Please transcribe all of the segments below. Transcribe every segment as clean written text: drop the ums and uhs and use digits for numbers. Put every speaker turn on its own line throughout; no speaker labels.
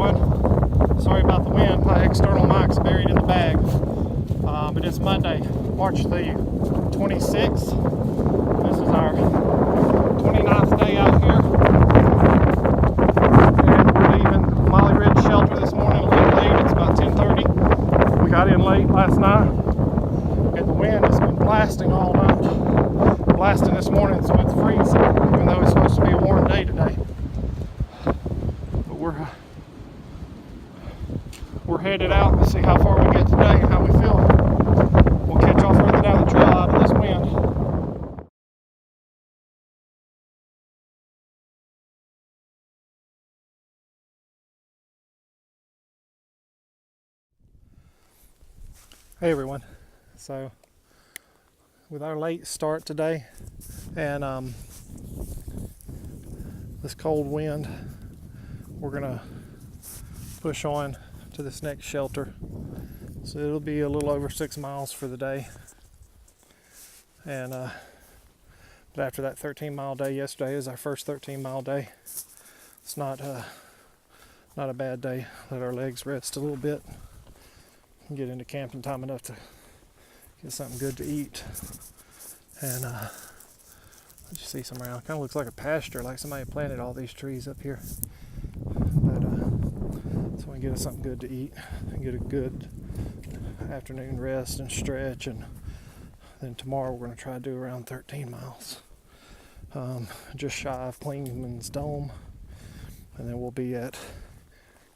everyone. Sorry about the wind. My external mic's buried in the bag. But it's Monday, March the 26th. This is our 29th day out here. And we're leaving Molly Ridge Shelter this morning a little late. It's about 10:30. We got in late last night. And the wind has been blasting all night. Blasting this morning, so it's freezing, even though it's supposed to be a warm day today. But we're headed out to see how far we get today and how we feel. We'll catch y'all further down the trail out of this wind. Hey everyone. So with our late start today and this cold wind, we're gonna push on to this next shelter. So it'll be a little over 6 miles for the day. And but after that 13-mile day yesterday is our first 13-mile day. It's not a bad day. Let our legs rest a little bit and get into camp in time enough to get something good to eat. And let you see some around. Kind of looks like a pasture, like somebody planted all these trees up here. But so we can get us something good to eat and get a good afternoon rest and stretch. And then tomorrow we're going to try to do around 13 miles, just shy of Clingman's Dome. And then we'll be at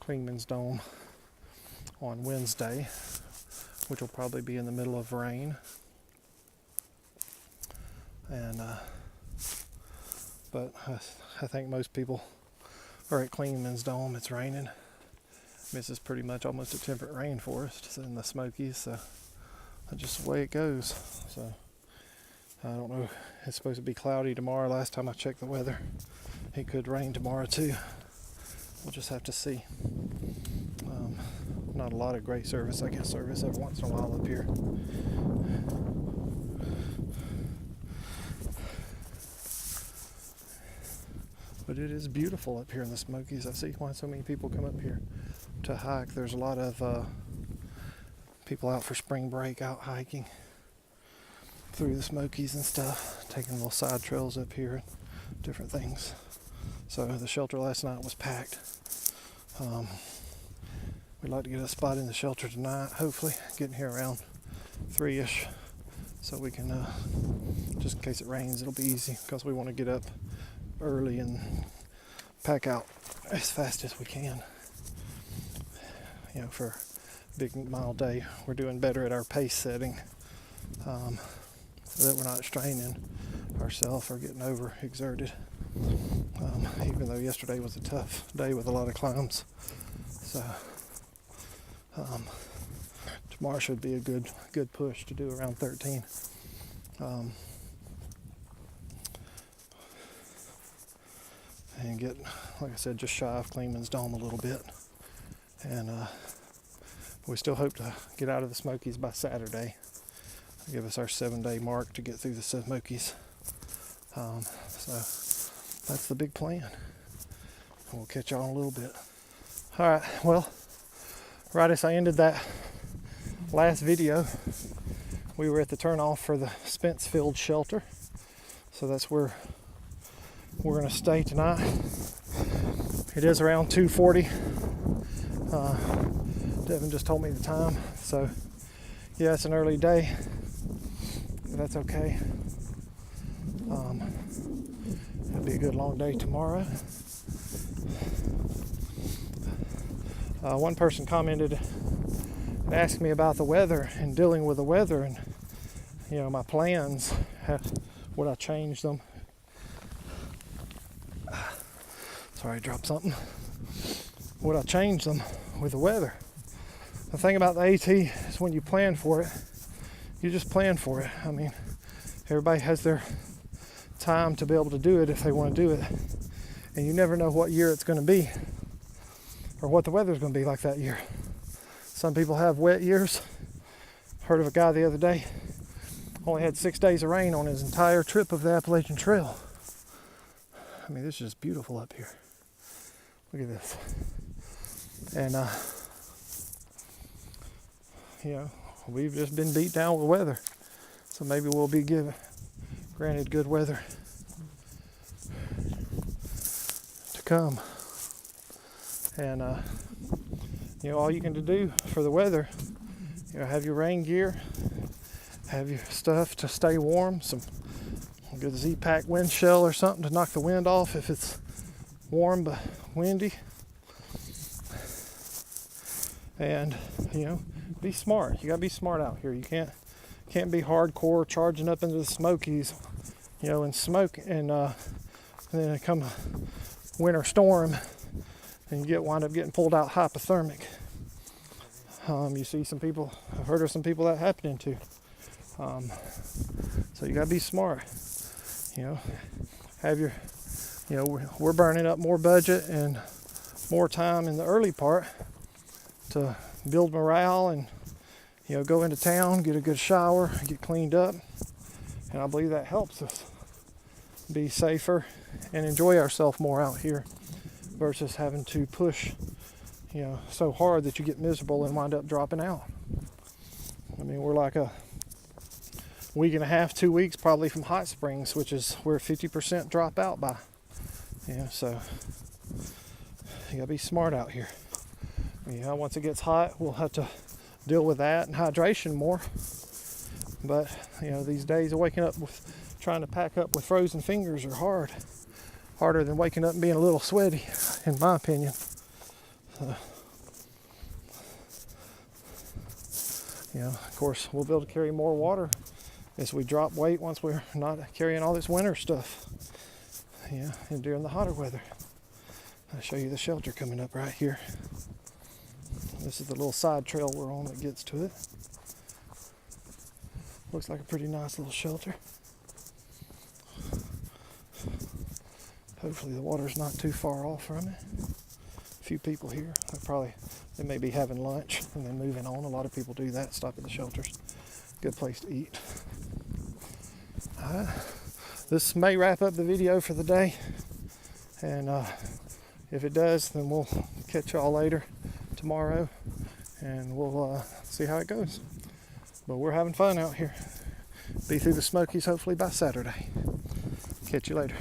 Clingman's Dome on Wednesday, which will probably be in the middle of rain. And but I think most people are at Clingman's Dome. It's raining. This is pretty much almost a temperate rainforest in the Smokies, so that's just the way it goes. So I don't know. It's supposed to be cloudy tomorrow. Last time I checked the weather, it could rain tomorrow too. We'll just have to see. Not a lot of great service. I get service every once in a while up here. But it is beautiful up here in the Smokies. I see why so many people come up here to hike. There's a lot of people out for spring break, out hiking through the Smokies and stuff, taking little side trails up here, different things. So the shelter last night was packed. We'd like to get a spot in the shelter tonight, hopefully getting here around 3ish, so we can just in case it rains, it'll be easy, because we want to get up early and pack out as fast as we can. You know, for a big mile day, we're doing better at our pace setting, so that we're not straining ourselves or getting overexerted. Even though yesterday was a tough day with a lot of climbs, so tomorrow should be a good push to do around 13. And get, like I said, just shy of Clingman's Dome a little bit. And we still hope to get out of the Smokies by Saturday. Give us our 7-day mark to get through the Smokies. So that's the big plan. We'll catch y'all in a little bit. All right, well, right as I ended that last video, we were at the turnoff for the Spence field shelter. So that's where we're gonna stay tonight. It is around 2:40. Devin just told me the time. So yeah, it's an early day, but that's okay. It'll be a good long day tomorrow. One person commented and asked me about the weather and dealing with the weather, and you know, my plans, would I change them? Sorry, I dropped something. Would I change them with the weather? The thing about the AT is when you plan for it, you just plan for it. I mean, everybody has their time to be able to do it if they want to do it. And you never know what year it's going to be or what the weather's going to be like that year. Some people have wet years. Heard of a guy the other day, only had 6 days of rain on his entire trip of the Appalachian Trail. I mean, this is just beautiful up here. Look at this. And we've just been beat down with weather, so maybe we'll be granted good weather to come. And all you can do for the weather, have your rain gear, have your stuff to stay warm, some good Z-Pack wind shell or something to knock the wind off if it's warm but windy. And be smart. You gotta be smart out here. You can't be hardcore charging up into the Smokies, and smoke, and then come a winter storm and you wind up getting pulled out hypothermic. You see some people, I've heard of some people that happening to. So you gotta be smart. Have your, we're burning up more budget and more time in the early part to build morale and go into town, get a good shower, get cleaned up, and I believe that helps us be safer and enjoy ourselves more out here versus having to push so hard that you get miserable and wind up dropping out. I mean, we're like a week and a half, 2 weeks probably from hot springs, which is where 50% drop out by. So you gotta be smart out here. Once it gets hot, we'll have to deal with that and hydration more. But these days of waking up with trying to pack up with frozen fingers are harder than waking up and being a little sweaty, in my opinion. Of course, we'll be able to carry more water as we drop weight once we're not carrying all this winter stuff. And during the hotter weather. I'll show you the shelter coming up right here. This is the little side trail we're on that gets to it. Looks like a pretty nice little shelter. Hopefully the water's not too far off from it. A few people here. They may be having lunch and then moving on. A lot of people do that, stop at the shelters. Good place to eat. This may wrap up the video for the day. And if it does, then we'll catch y'all later tomorrow and we'll see how it goes. But we're having fun out here. Be through the Smokies hopefully by Saturday. Catch you later.